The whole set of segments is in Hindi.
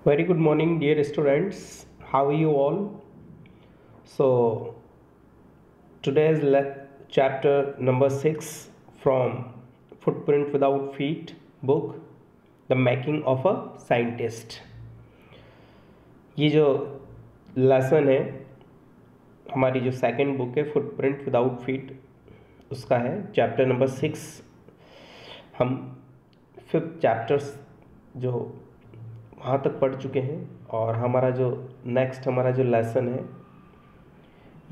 Very good morning, dear students. How are you all? So, today's chapter number 6 from Footprint Without Feet book, The Making of a Scientist. ये जो लेसन है हमारी जो सेकंड बुक है फुटप्रिंट विदाउट फीट उसका है चैप्टर नंबर 6। हम फिफ्थ चैप्टर्स जो वहाँ तक पढ़ चुके हैं और हमारा जो नेक्स्ट हमारा जो लेसन है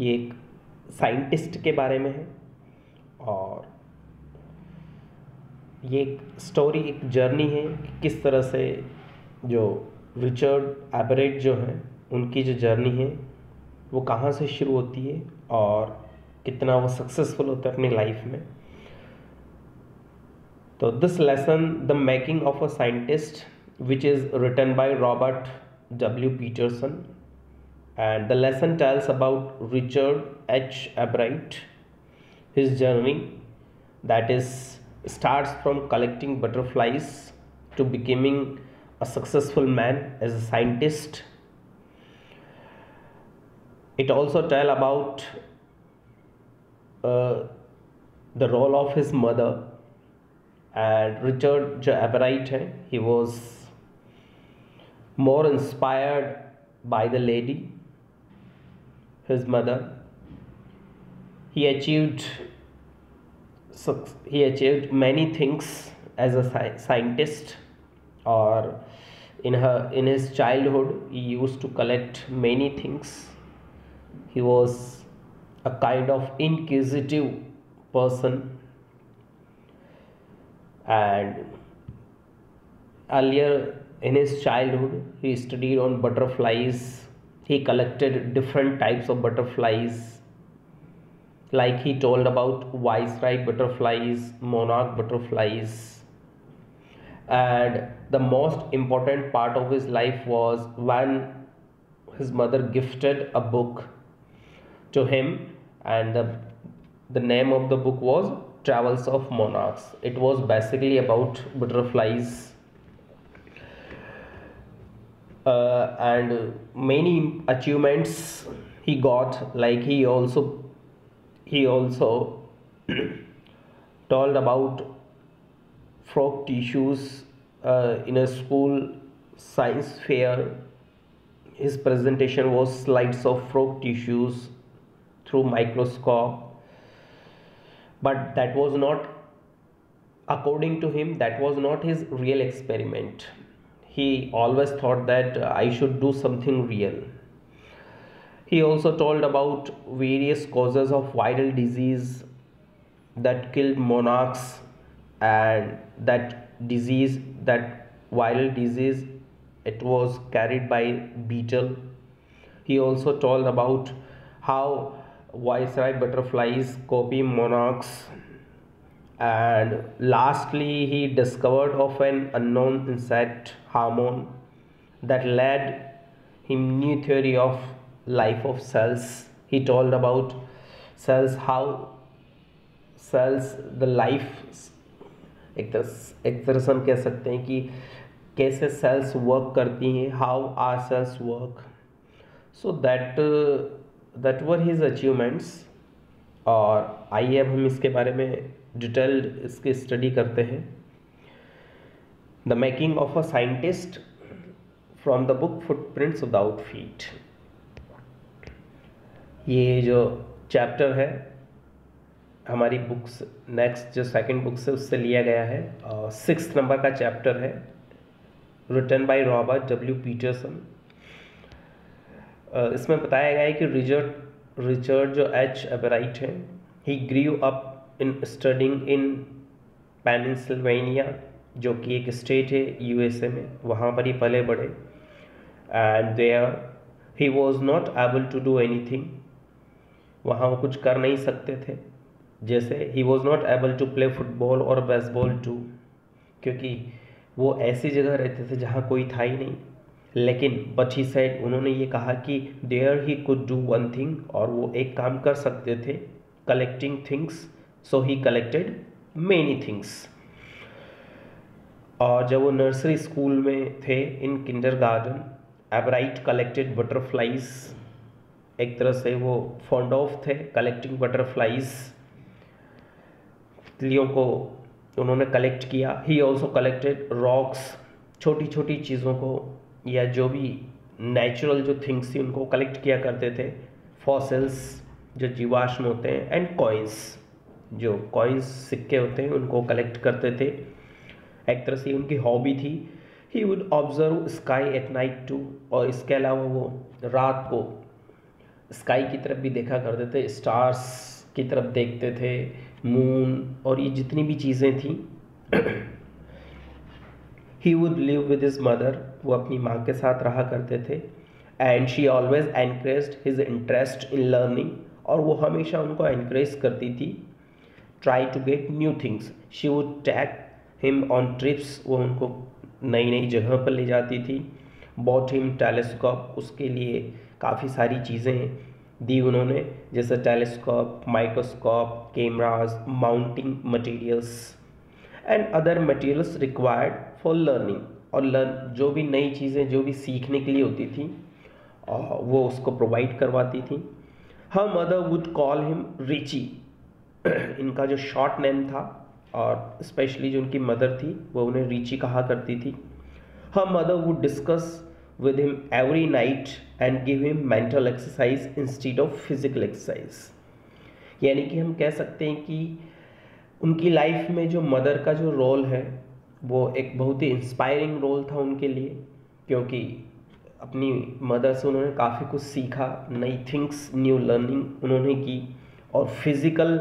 ये एक साइंटिस्ट के बारे में है और ये एक स्टोरी, एक जर्नी है कि किस तरह से जो रिचर्ड एबरेट जो हैं उनकी जो जर्नी है वो कहाँ से शुरू होती है और कितना वो सक्सेसफुल होता है अपनी लाइफ में। तो this lesson the making of a scientist which is written by Robert W. Peterson, and the lesson tells about Richard H. Albright, his journey that is starts from collecting butterflies to becoming a successful man as a scientist. It also tells about the role of his mother, and Richard J. Albright he was more inspired by the lady, his mother. He achieved many things as a scientist, or in his childhood he used to collect many things. He was a kind of inquisitive person, and earlier in his childhood he studied on butterflies. He collected different types of butterflies, like he told about viceroy butterflies, monarch butterflies, and the most important part of his life was when his mother gifted a book to him, and the name of the book was Travels of Monarchs. It was basically about butterflies, and many achievements he got. Like he also told about frog tissues in a school science fair. His presentation was slides of frog tissues through microscope, but that was not, according to him, that was not his real experiment. He always thought that I should do something real. He also told about various causes of viral disease that killed monarchs, and that viral disease, it was carried by beetle. He also told about how viceroy butterflies copy monarchs, and lastly he discovered of an unknown insect hormone that led him new theory of life of cells. He told about cells, how cells the life, एक तरह से हम कह सकते हैं कि कैसे सेल्स वर्क करती हैं, how are cells work. So that were his achievements. और आइए अब हम इसके बारे में डिटेल्ड इसकी स्टडी करते हैं. The making of a scientist from the book footprints without feet. ये जो चैप्टर है हमारी बुक्स, नेक्स्ट जो सेकंड बुक से उससे लिया गया है. 6th नंबर का चैप्टर है, written by Robert W Peterson. इसमें बताया गया है कि रिचर्ड जो एच एबराइट है, he grew up in studying in Pennsylvania, जो कि एक स्टेट है यूएसए में. वहाँ पर ही पले बढ़े. And there he was not able to do anything. वहाँ वो कुछ कर नहीं सकते थे. जैसे he was not able to play football और बेसबॉल टू, क्योंकि वो ऐसी जगह रहते थे जहाँ कोई था ही नहीं. लेकिन बट ही सेड, उन्होंने ये कहा कि there he could do one thing, और वो एक काम कर सकते थे, collecting things. So he collected many things. और जब वो नर्सरी स्कूल में थे, in kindergarten, Ebright collected butterflies. एक तरह से वो फॉन्ड ऑफ थे कलेक्टिंग बटरफ्लाइज, तितलियों को उन्होंने कलेक्ट किया। ही ऑल्सो कलेक्टेड रॉक्स, छोटी छोटी चीज़ों को या जो भी नेचुरल जो थिंग्स थी उनको कलेक्ट किया करते थे। फॉसिल्स, जो जीवाश्म होते हैं, एंड कॉइन्स, जो कॉइन्स सिक्के होते हैं उनको कलेक्ट करते थे। एक तरह से उनकी हॉबी थी। He would observe sky at night too, और इसके अलावा वो रात को स्काई की तरफ भी देखा करते थे, स्टार्स की तरफ देखते थे, मून और ये जितनी भी चीज़ें थी। He would live with his mother, वो अपनी माँ के साथ रहा करते थे। And she always encouraged his interest in learning, और वो हमेशा उनको एनकरेज करती थी। Try to get new things, she would take him on trips, वो उनको नई नई जगह पर ले जाती थी। बॉट हिम टेलीस्कोप, उसके लिए काफ़ी सारी चीज़ें दी उन्होंने, जैसे telescope, microscope, cameras, mounting materials and other materials required for learning. और जो भी नई चीज़ें जो भी सीखने के लिए होती थी वो उसको प्रोवाइड करवाती थी। Her mother would call him Richie, इनका जो शॉर्ट नेम था, और स्पेशली जो उनकी मदर थी वो उन्हें रिची कहा करती थी। Her mother would discuss with him every night and give him mental exercise instead of physical exercise। यानी कि हम कह सकते हैं कि उनकी लाइफ में जो मदर का जो रोल है वो एक बहुत ही इंस्पायरिंग रोल था उनके लिए, क्योंकि अपनी मदर से उन्होंने काफ़ी कुछ सीखा, नई थिंग्स, न्यू लर्निंग उन्होंने की, और फिज़िकल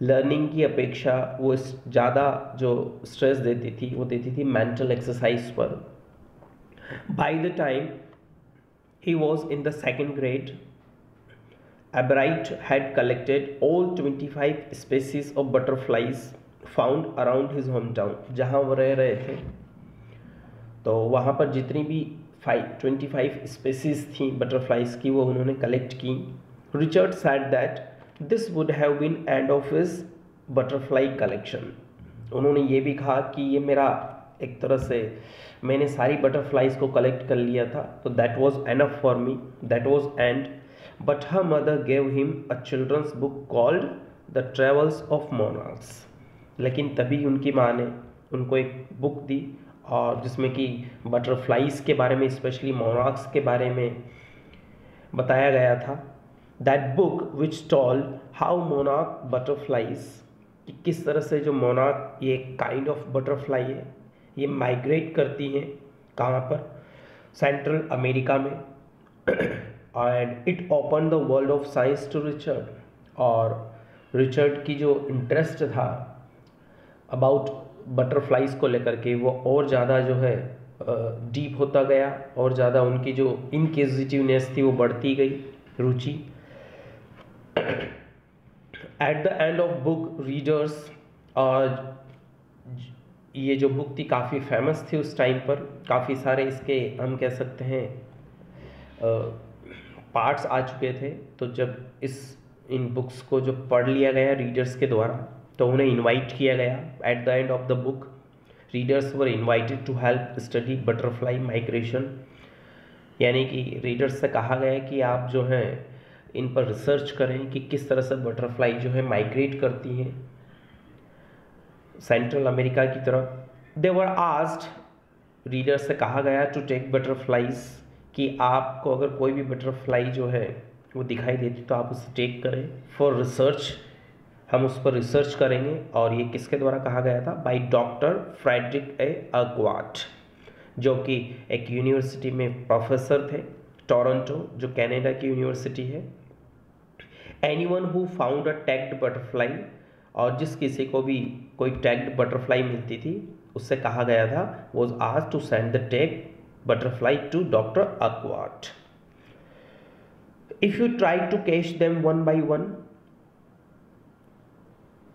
लर्निंग की अपेक्षा वो ज़्यादा जो स्ट्रेस देती थी वो देती थी मेंटल एक्सरसाइज पर। By the time he was in the second grade, Albright had collected all 25 species of butterflies found around his hometown। जहाँ वो रह रहे थे तो वहाँ पर जितनी भी 25 स्पेसीज थी बटरफ्लाइज की वो उन्होंने कलेक्ट की। Richard said that this would have been end of his butterfly collection। उन्होंने ये भी कहा कि ये मेरा एक तरह से मैंने सारी बटरफ्लाइज को कलेक्ट कर लिया था, तो that was enough for me, that was end. But her mother gave him a children's book called the travels of monarchs. लेकिन तभी उनकी माँ ने उनको एक बुक दी और जिसमें कि बटरफ्लाइज के बारे में, स्पेशली मोनार्क्स के बारे में बताया गया था। That book which told how monarch butterflies, कि किस तरह से जो मोनार्क ये काइंड ऑफ बटरफ्लाई है ये माइग्रेट करती हैं कहाँ पर, सेंट्रल अमेरिका में। And it open the world of science to Richard, और रिचर्ड की जो इंटरेस्ट था अबाउट बटरफ्लाइज को लेकर के वो और ज़्यादा जो है डीप होता गया, और ज़्यादा उनकी जो इनक्विजिटिवनेस थी वो बढ़ती गई, रुचि। At the end of book readers, और ये जो बुक थी काफ़ी फेमस थी उस टाइम पर, काफ़ी सारे इसके हम कह सकते हैं पार्ट्स आ चुके थे। तो जब इन बुक्स को जो पढ़ लिया गया रीडर्स के द्वारा तो उन्हें इनवाइट किया गया। At the end of the book readers were invited to help study butterfly migration, यानी कि रीडर्स से कहा गया कि आप जो हैं इन पर रिसर्च करें कि किस तरह से बटरफ्लाई जो है माइग्रेट करती हैं सेंट्रल अमेरिका की तरफ। दे वर आस्क्ड, रीडर से कहा गया टू टेक बटरफ्लाइज, कि आपको अगर कोई भी बटरफ्लाई जो है वो दिखाई देती तो आप उसे टेक करें फॉर रिसर्च, हम उस पर रिसर्च करेंगे। और ये किसके द्वारा कहा गया था? बाय डॉक्टर फ्रेडरिक ए अर्कवाट, जो कि एक यूनिवर्सिटी में प्रोफेसर थे, टोरंटो, जो कनाडा की यूनिवर्सिटी है। Anyone who found a tagged butterfly, और जिस किसी को भी कोई टैग्ड बटरफ्लाई मिलती थी उससे कहा गया था, was asked to send the tagged butterfly to doctor Urquhart. If you try to catch them one by one,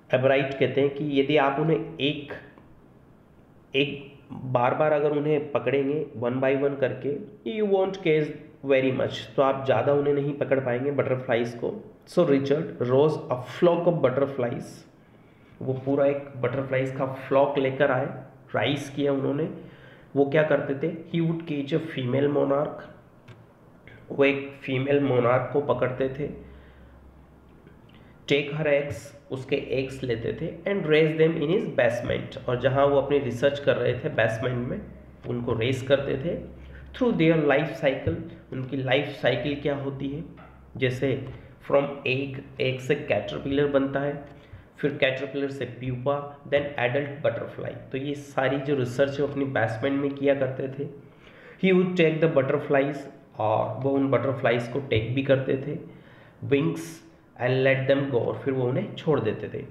Ebright कहते हैं कि यदि आप उन्हें एक बार बार अगर उन्हें पकड़ेंगे वन बाय वन करके, you won't catch very much, तो आप ज़्यादा उन्हें नहीं पकड़ पाएंगे बटरफ्लाइज को। So Richard rose a flock of butterflies, वो पूरा एक बटरफ्लाइज का फ्लॉक लेकर आए राइज किया उन्होंने। वो क्या करते थे, ही वुड केच अ फीमेल मोनार्क, वो एक फीमेल मोनार्क को पकड़ते थे, टेक हर एग्स, उसके एग्स लेते थे, and raise them in his basement, और जहाँ वो अपनी रिसर्च कर रहे थे बेसमेंट में, उनको रेस करते थे। थ्रू देयर लाइफ साइकिल, उनकी लाइफ साइकिल क्या होती है, जैसे फ्रॉम एग, एग से कैटरपिलर बनता है, फिर कैटरपिलर से प्यूपा, देन एडल्ट बटरफ्लाई। तो ये सारी जो रिसर्च वो अपनी बेसमेंट में किया करते थे। He would take the butterflies, और वो उन बटरफ्लाइज को टेक भी करते थे, wings, and let them go, और फिर वो उन्हें छोड़ देते थे।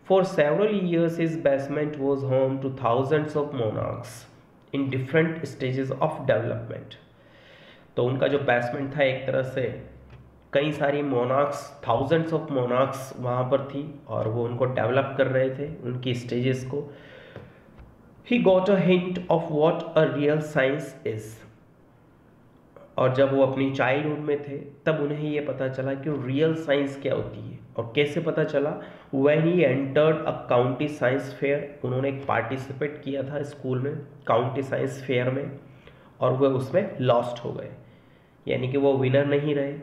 For several years his basement was home to thousands of monarchs in different stages of development. तो उनका जो बेसमेंट था एक तरह से कई सारी मोनार्क्स, थाउजेंड्स ऑफ मोनार्क्स वहाँ पर थी, और वो उनको डेवलप कर रहे थे उनकी स्टेजेस को। He got a hint of what a real science is, और जब वो अपनी चाइल्डहुड में थे तब उन्हें ये पता चला कि रियल साइंस क्या होती है। और कैसे पता चला, when he entered a county science fair, उन्होंने एक पार्टिसिपेट किया था स्कूल में काउंटी साइंस फेयर में, और वह उसमें लॉस्ट हो गए, यानी कि वो विनर नहीं रहे।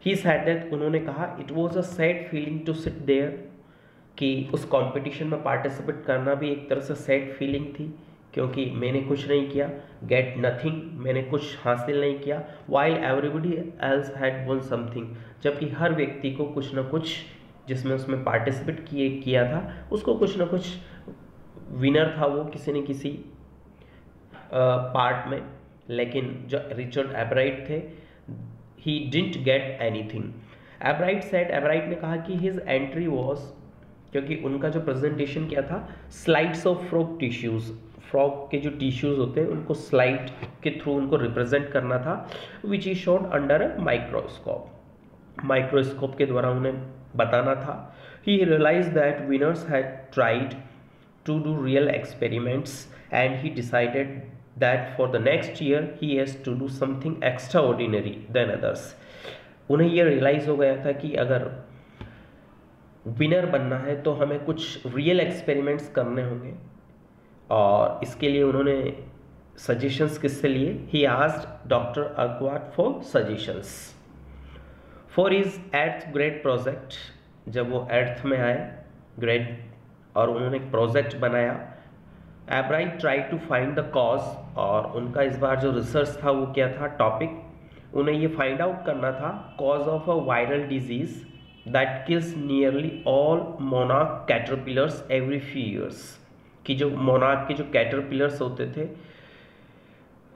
ही सेड दैट, उन्होंने कहा, it was a sad feeling to sit there, कि उस कंपटीशन में पार्टिसिपेट करना भी एक तरह से सैड फीलिंग थी, क्योंकि मैंने कुछ नहीं किया, गेट नथिंग, मैंने कुछ हासिल नहीं किया, while everybody else had one something, जबकि हर व्यक्ति को कुछ ना कुछ जिसमें उसमें पार्टिसिपेट किया था उसको कुछ ना कुछ विनर था वो किसी न किसी पार्ट में। लेकिन जो रिचर्ड एब्राइट थे, he didn't get anything. एब्राइट said, एब्राइट ने कहा कि हिज एंट्री वॉज, क्योंकि उनका जो प्रेजेंटेशन क्या था, slides of frog tissues, frog के जो टिश्यूज होते हैं उनको स्लाइड के थ्रू उनको रिप्रेजेंट करना था, which he showed under a microscope, microscope के द्वारा उन्हें बताना था। He realised that winners had tried to do real experiments, and he decided that for the next year he has to do something extraordinary than others। उन्हें ये रियलाइज हो गया था कि अगर विनर बनना है तो हमें कुछ रियल एक्सपेरिमेंट्स करने होंगे, और इसके लिए उन्होंने सजेशंस किससे लिए, he asked doctor Urquhart for suggestions for his 8th grade project. जब वो 8th में आए ग्रेड, और उन्होंने एक प्रोजेक्ट बनाया, Ebright try to find the cause, और उनका इस बार जो रिसर्च था वो क्या था, टॉपिक, उन्हें ये फाइंड आउट करना था cause of a viral disease that kills nearly all monarch caterpillars every few years, कि जो मोनार्क के जो कैटरपिलर्स होते थे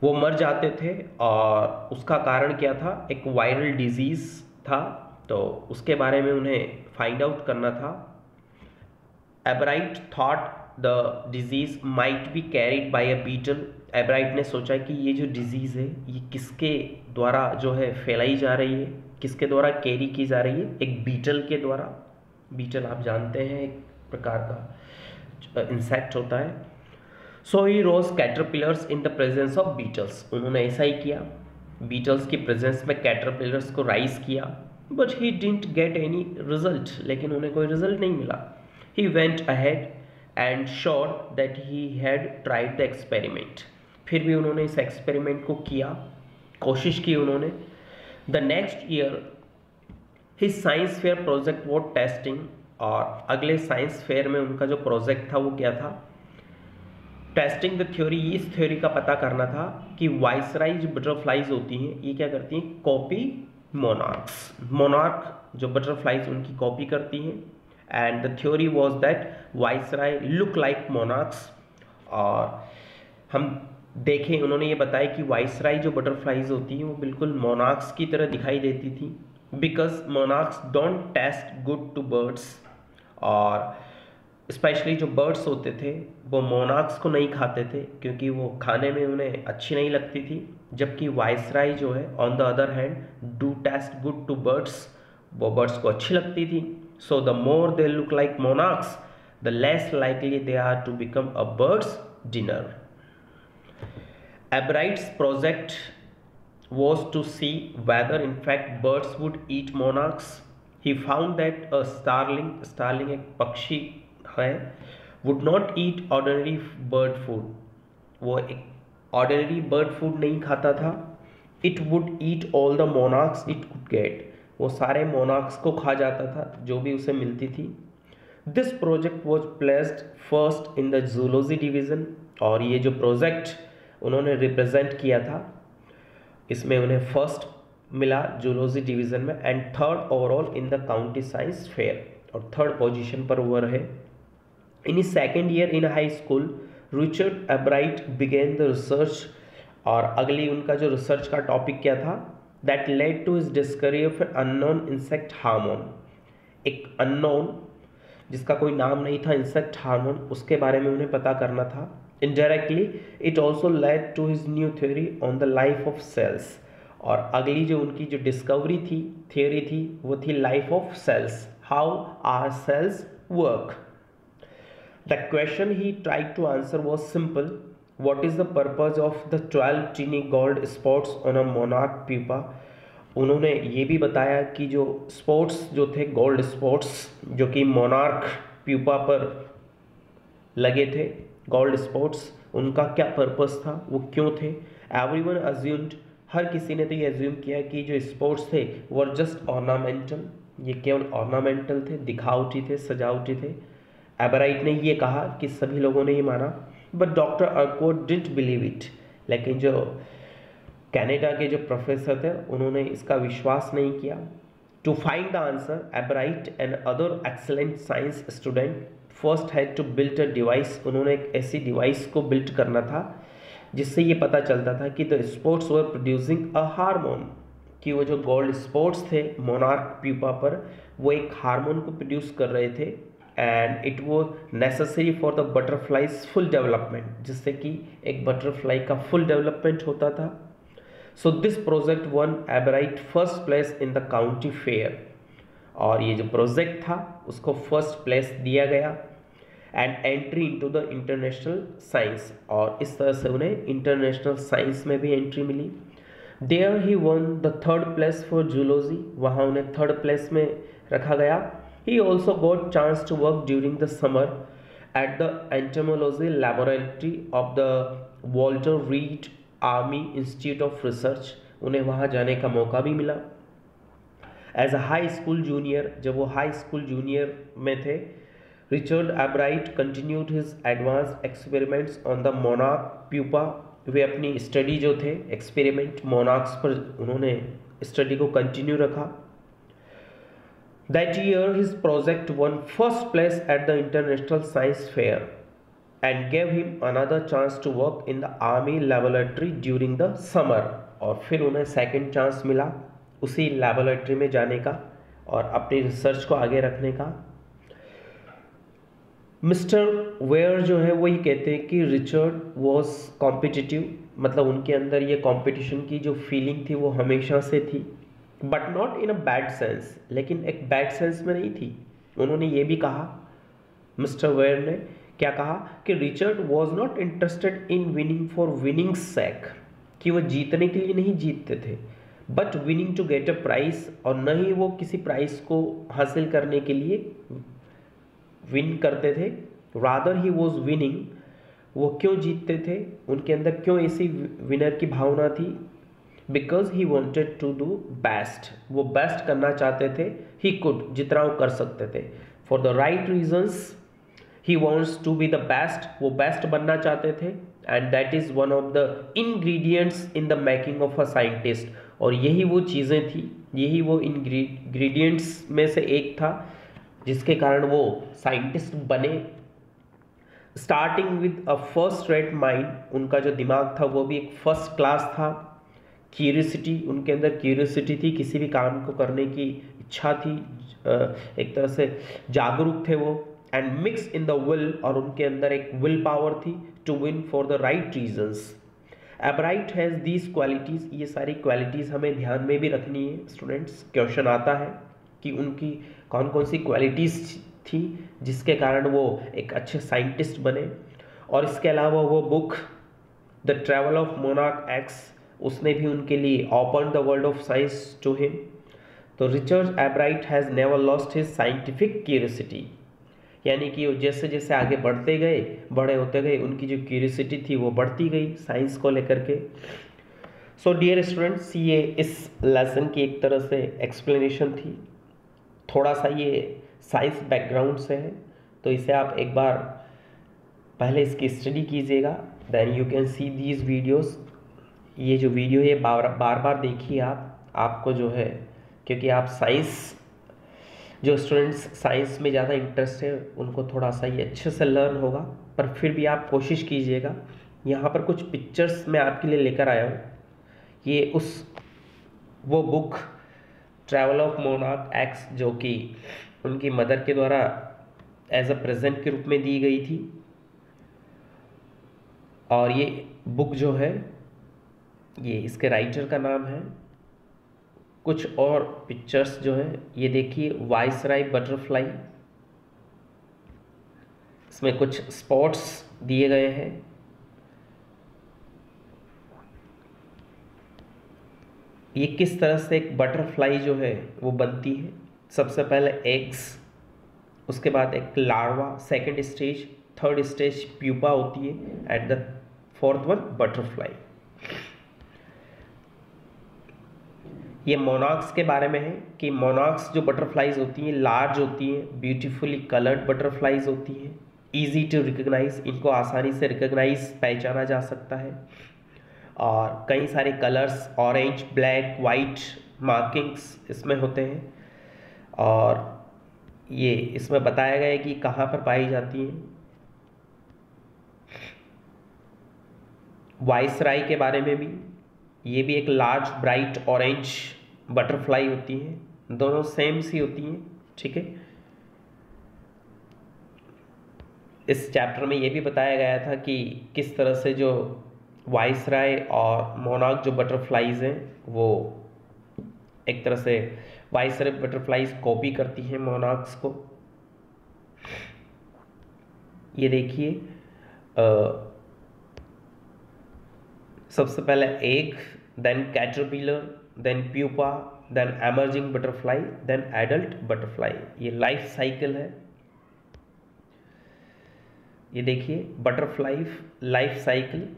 वो मर जाते थे, और उसका कारण क्या था, एक वायरल डिजीज था, तो उसके बारे में उन्हें फाइंड आउट करना था। Ebright thought the disease might be carried by a beetle. Ebright ने सोचा कि ये जो डिजीज़ है ये किसके द्वारा जो है फैलाई जा रही है, किसके द्वारा कैरी की जा रही है, एक बीटल के द्वारा। बीटल आप जानते हैं एक प्रकार का इंसेक्ट होता है। So he rose caterpillars in the presence of beetles, उन्होंने ऐसा ही किया, बीटल्स की प्रेजेंस में कैटरपिलर्स को राइज किया, but he didn't get any result, लेकिन उन्हें कोई रिजल्ट नहीं मिला। He went ahead and showed that he had tried the experiment, फिर भी उन्होंने इस एक्सपेरिमेंट को किया, कोशिश की उन्होंने। The next year his science fair project वो टेस्टिंग, और अगले साइंस फेयर में उनका जो प्रोजेक्ट था वो क्या था, टेस्टिंग द थ्योरी। इस थ्योरी का पता करना था कि वाइसराय जो बटरफ्लाइज होती हैं ये क्या करती हैं, कॉपी मोनार्क्स, मोनार्क जो बटरफ्लाइज उनकी कॉपी करती हैं, and the theory was that viceroy look like monarchs. और हम देखें, उन्होंने ये बताया कि वाइसराय जो बटरफ्लाइज होती हैं वो बिल्कुल मोनार्क्स की तरह दिखाई देती थी, because monarchs don't taste good to birds, और स्पेशली जो बर्ड्स होते थे वो मोनार्क्स को नहीं खाते थे क्योंकि वो खाने में उन्हें अच्छी नहीं लगती थी, जबकि वाइसराय जो है on the other hand do taste good to birds, वो बर्ड्स को अच्छी लगती थी। So the more they look like monarchs the less likely they are to become a bird's dinner. Ebright's project was to see whether in fact birds would eat monarchs. He found that a starling एक पक्षी है, would not eat ordinary bird food, वो एक ऑर्डिनरी बर्ड फूड नहीं खाता था। It would eat all the monarchs it could get, वो सारे मोनार्क्स को खा जाता था जो भी उसे मिलती थी। This project was placed first in the zoology division, और ये जो प्रोजेक्ट उन्होंने रिप्रेजेंट किया था इसमें उन्हें फर्स्ट मिला जूलॉजी डिवीज़न में, and third overall in the county science fair, और थर्ड पोजीशन पर वो रहे। In his second year in high school Richard Ebright began the research, और अगली उनका जो रिसर्च का टॉपिक क्या था, that led to his discovery of unknown insect hormone, एक अननोन जिसका कोई नाम नहीं था इंसेक्ट हार्मोन, उसके बारे में उन्हें पता करना था। Indirectly it also led to his new theory on the life of cells, और अगली जो उनकी जो डिस्कवरी थी, थ्योरी थी, वो थी life of cells, how are cells work. The question he tried to answer was simple, what is the purpose of the 12 tiny gold spots on a monarch pupa. उन्होंने ये भी बताया कि जो स्पॉट्स जो थे, गोल्ड स्पॉट्स जो कि मोनार्क प्यूपा पर लगे थे, गोल्ड स्पॉट्स, उनका क्या पर्पस था, वो क्यों थे। एवरीवन अज्यूम्ड, हर किसी ने तो ये अज्यूम किया कि जो स्पॉट्स थे वो जस्ट ऑर्नामेंटल, ये केवल ऑर्नामेंटल थे, दिखावटी थे, सजावटी थे। एबराइट ने ये कहा कि सभी लोगों ने ये माना, but doctor Urquhart didn't believe it, लेकिन जो कनाडा के जो प्रोफेसर थे उन्होंने इसका विश्वास नहीं किया। To find the answer Ebright and other excellent science student first had to build a device, उन्होंने एक ऐसी डिवाइस को बिल्ड करना था जिससे ये पता चलता था कि the spots were producing a hormone, कि वो जो गोल्ड स्पोर्ट्स थे मोनार्क प्यूपा पर, वो एक हार्मोन को प्रोड्यूस कर रहे थे, and it was necessary for the butterfly's full development, जिससे कि एक बटरफ्लाई का फुल डेवलपमेंट होता था। So this project won Ebright first place in the county fair, और ये जो प्रोजेक्ट था उसको फर्स्ट प्लेस दिया गया, and entry into the international science, और इस तरह से उन्हें इंटरनेशनल साइंस में भी एंट्री मिली। There he won the third place for zoology, वहाँ उन्हें थर्ड प्लेस में रखा गया। He also got chance to work during the summer at the entomology laboratory of the Walter Reed Army Institute of Research, उन्हें वहाँ जाने का मौका भी मिला। As a high school junior, जब वो हाई स्कूल जूनियर में थे, Richard Ebright continued his advanced experiments on the monarch pupa, वे अपनी स्टडी जो थे एक्सपेरिमेंट मोनार्क्स पर उन्होंने स्टडी को कंटिन्यू रखा। That year his project one first place at the international science fair and gave him another chance to work in the army laboratory during the summer, और फिर उन्हें सेकंड चांस मिला उसी लैबोरेटरी में जाने का और अपनी रिसर्च को आगे रखने का। मिस्टर वेयर जो है वो ये कहते हैं कि रिचर्ड वॉज कॉम्पिटिटिव, मतलब उनके अंदर ये कंपटीशन की जो फीलिंग थी वो हमेशा से थी, but not in a bad sense, लेकिन एक बैड सेंस में नहीं थी। उन्होंने ये भी कहा, मिस्टर वेयर ने क्या कहा कि Richard was not interested in winning for winning sake, कि वो जीतने के लिए नहीं जीतते थे, but winning to get a prize, और न ही वो किसी प्राइज को हासिल करने के लिए विन करते थे। रादर ही वॉज विनिंग, वो क्यों जीतते थे, उनके अंदर क्यों ऐसी विनर की भावना थी, because he wanted to do best, वो बेस्ट करना चाहते थे, ही कुड, जितना वो कर सकते थे, for the right reasons he wants to be the best, वो बेस्ट बनना चाहते थे, and that is one of the ingredients in the making of a scientist, और यही वो चीज़ें थी, यही वो इंग्रेडिएंट्स में से एक था जिसके कारण वो साइंटिस्ट बने। Starting with a first rate mind, उनका जो दिमाग था वो भी एक फर्स्ट क्लास था। क्यूरियोसिटी, उनके अंदर क्यूरियोसिटी थी, किसी भी काम को करने की इच्छा थी, एक तरह से जागरूक थे वो। And mix in the will, और उनके अंदर एक विल पावर थी to win for the right reasons. Ebright has these qualities, ये सारी क्वालिटीज़ हमें ध्यान में भी रखनी है स्टूडेंट्स। क्वेश्चन आता है कि उनकी कौन कौन सी क्वालिटीज़ थी जिसके कारण वो एक अच्छे साइंटिस्ट बने। और इसके अलावा वो book the travel of monarch X, उसने भी उनके लिए open the world of science to him. तो Richard Ebright has never lost his scientific curiosity, यानी कि वो जैसे जैसे आगे बढ़ते गए, बड़े होते गए, उनकी जो क्यूरियोसिटी थी वो बढ़ती गई साइंस को लेकर के। सो डियर स्टूडेंट्स, ये इस लेसन की एक तरह से एक्सप्लेनेशन थी। थोड़ा सा ये साइंस बैकग्राउंड से है, तो इसे आप एक बार पहले इसकी स्टडी कीजिएगा, then you can see these videos. ये जो वीडियो है बार बार देखिए आप, आपको जो है, क्योंकि आप साइंस, जो स्टूडेंट्स साइंस में ज़्यादा इंटरेस्ट है उनको थोड़ा सा ये अच्छे से लर्न होगा। पर फिर भी आप कोशिश कीजिएगा। यहाँ पर कुछ पिक्चर्स मैं आपके लिए लेकर आया हूँ। ये वो book travel of monarch x, जो कि उनकी मदर के द्वारा एज अ प्रेजेंट के रूप में दी गई थी। और ये बुक जो है, ये इसके राइटर का नाम है। कुछ और पिक्चर्स जो है, ये देखिए, वाइसराय बटरफ्लाई, इसमें कुछ स्पॉट्स दिए गए हैं। ये किस तरह से एक बटरफ्लाई जो है वो बनती है। सबसे पहले एग्स, उसके बाद एक larva, second stage, third stage pupa होती है, at the fourth one butterfly. ये मोनार्क्स के बारे में है कि मोनार्क्स जो बटरफ्लाइज होती हैं लार्ज होती हैं, ब्यूटीफुली कलर्ड बटरफ्लाइज होती हैं, इजी टू रिकग्नाइज, इनको आसानी से रिकग्नाइज पहचाना जा सकता है। और कई सारे colours, orange, black, white markings इसमें होते हैं। और ये इसमें बताया गया है कि कहाँ पर पाई जाती हैं। वाइसराय के बारे में भी, ये भी एक लार्ज ब्राइट ऑरेंज बटरफ्लाई होती है, दोनों सेम सी होती हैं, ठीक है। इस चैप्टर में ये भी बताया गया था कि किस तरह से जो वाइसराय और मोनार्क जो बटरफ्लाइज हैं वो एक तरह से वाइसराय बटरफ्लाइज कॉपी करती हैं मोनार्क्स को। ये देखिए, सबसे पहले egg, then caterpillar, then pupa, then emerging butterfly, then adult butterfly. ये लाइफ साइकिल है। ये देखिए, butterfly life cycle,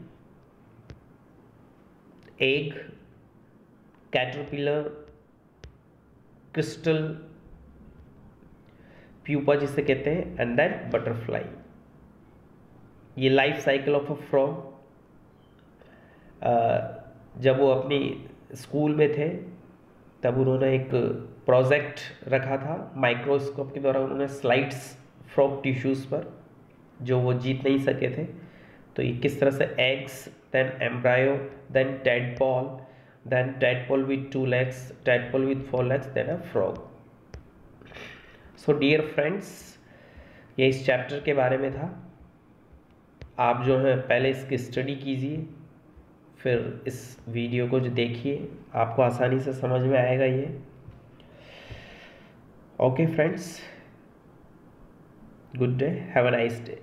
egg, caterpillar, क्रिस्टल, प्यूपा जिसे कहते हैं, एंड देन बटरफ्लाई। ये life cycle of a frog. जब वो अपनी स्कूल में थे तब उन्होंने एक प्रोजेक्ट रखा था, माइक्रोस्कोप के द्वारा उन्होंने स्लाइड्स फ्रॉग टिश्यूज़ पर, जो वो जीत नहीं सके थे। तो ये किस तरह से eggs, then embryo, then tadpole, then tadpole with 2 legs, tadpole with 4 legs, then a frog. So dear friends, ये इस चैप्टर के बारे में था। आप जो है पहले इसकी स्टडी कीजिए, फिर इस वीडियो को जो देखिए, आपको आसानी से समझ में आएगा ये। Okay friends, good day, have a nice day.